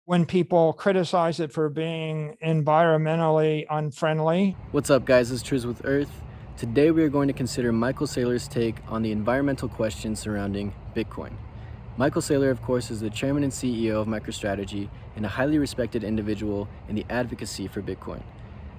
when people criticize it for being environmentally unfriendly. What's up, guys? This is Truths with Earth. Today we are going to consider Michael Saylor's take on the environmental questions surrounding Bitcoin. Michael Saylor, of course, is the chairman and CEO of MicroStrategy and a highly respected individual in the advocacy for Bitcoin.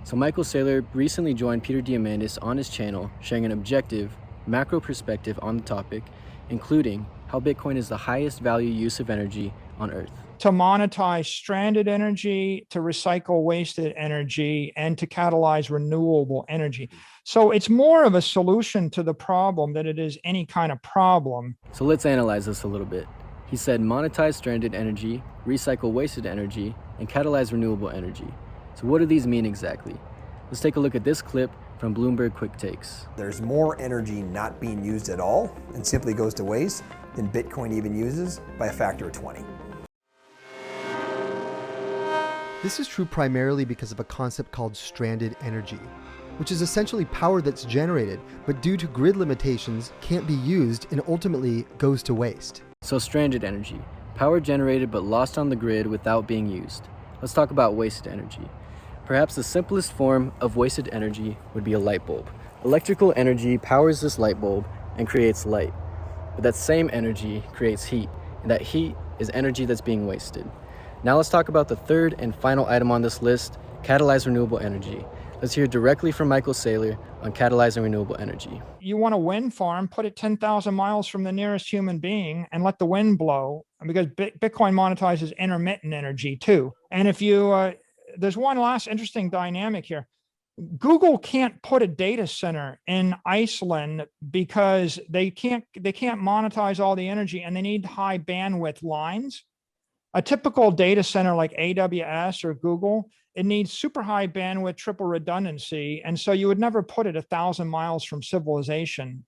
So Michael Saylor recently joined Peter Diamandis on his channel, sharing an objective, macro perspective on the topic, including how Bitcoin is the highest value use of energy on Earth. To monetize stranded energy, to recycle wasted energy, and to catalyze renewable energy. So it's more of a solution to the problem than it is any kind of problem. So let's analyze this a little bit. He said monetize stranded energy, recycle wasted energy, and catalyze renewable energy. So what do these mean exactly? Let's take a look at this clip from Bloomberg Quick Takes. There's more energy not being used at all and simply goes to waste than Bitcoin even uses by a factor of 20. This is true primarily because of a concept called stranded energy, which is essentially power that's generated, but due to grid limitations, can't be used and ultimately goes to waste. So stranded energy, power generated but lost on the grid without being used. Let's talk about wasted energy. Perhaps the simplest form of wasted energy would be a light bulb. Electrical energy powers this light bulb and creates light. But that same energy creates heat, and that heat is energy that's being wasted. Now let's talk about the third and final item on this list, catalyze renewable energy. Let's hear directly from Michael Saylor on catalyzing renewable energy. You want a wind farm, put it 10,000 miles from the nearest human being and let the wind blow, because Bitcoin monetizes intermittent energy too. And if you, there's one last interesting dynamic here. Google can't put a data center in Iceland because they can't monetize all the energy and they need high bandwidth lines. A typical data center like AWS or Google, it needs super high bandwidth, triple redundancy. And so you would never put it 1,000 miles from civilization.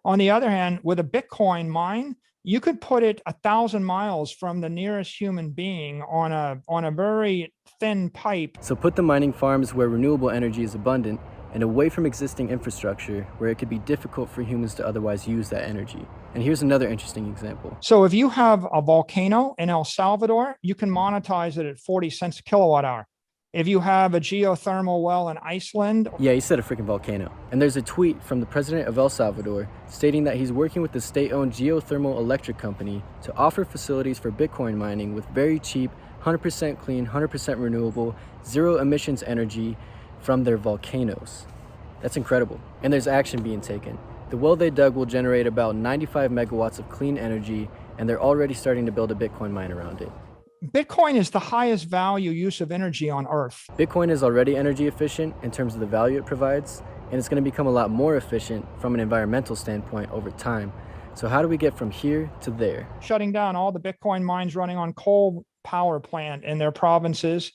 On the other hand, with a Bitcoin mine, you could put it 1,000 miles from the nearest human being on a very thin pipe. So put the mining farms where renewable energy is abundant and away from existing infrastructure where it could be difficult for humans to otherwise use that energy. And here's another interesting example. So if you have a volcano in El Salvador, you can monetize it at 40 cents a kilowatt hour. If you have a geothermal well in Iceland. Yeah, he said a freaking volcano. And there's a tweet from the president of El Salvador stating that he's working with the state-owned geothermal electric company to offer facilities for Bitcoin mining with very cheap, 100% clean, 100% renewable, zero emissions energy from their volcanoes. That's incredible. And there's action being taken. The well they dug will generate about 95 megawatts of clean energy, and they're already starting to build a Bitcoin mine around it. Bitcoin is the highest value use of energy on Earth. Bitcoin is already energy efficient in terms of the value it provides, and it's going to become a lot more efficient from an environmental standpoint over time. So how do we get from here to there? Shutting down all the Bitcoin mines running on coal power plant in their provinces,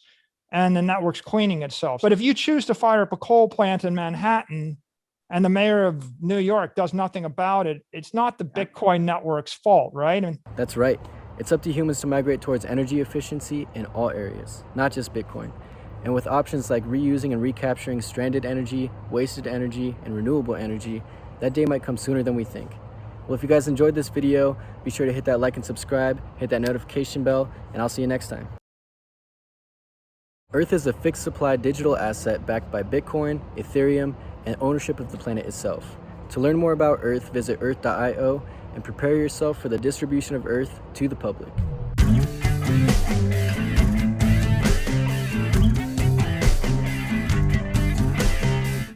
and the network's cleaning itself. But if you choose to fire up a coal plant in Manhattan and the mayor of New York does nothing about it, it's not the Bitcoin network's fault, right? That's right. It's up to humans to migrate towards energy efficiency in all areas, not just Bitcoin. And with options like reusing and recapturing stranded energy, wasted energy, and renewable energy, that day might come sooner than we think. Well, if you guys enjoyed this video, be sure to hit that like and subscribe, hit that notification bell, and I'll see you next time. Earth is a fixed supply digital asset backed by Bitcoin, Ethereum, and ownership of the planet itself. To learn more about Earth, visit earth.io and prepare yourself for the distribution of Earth to the public.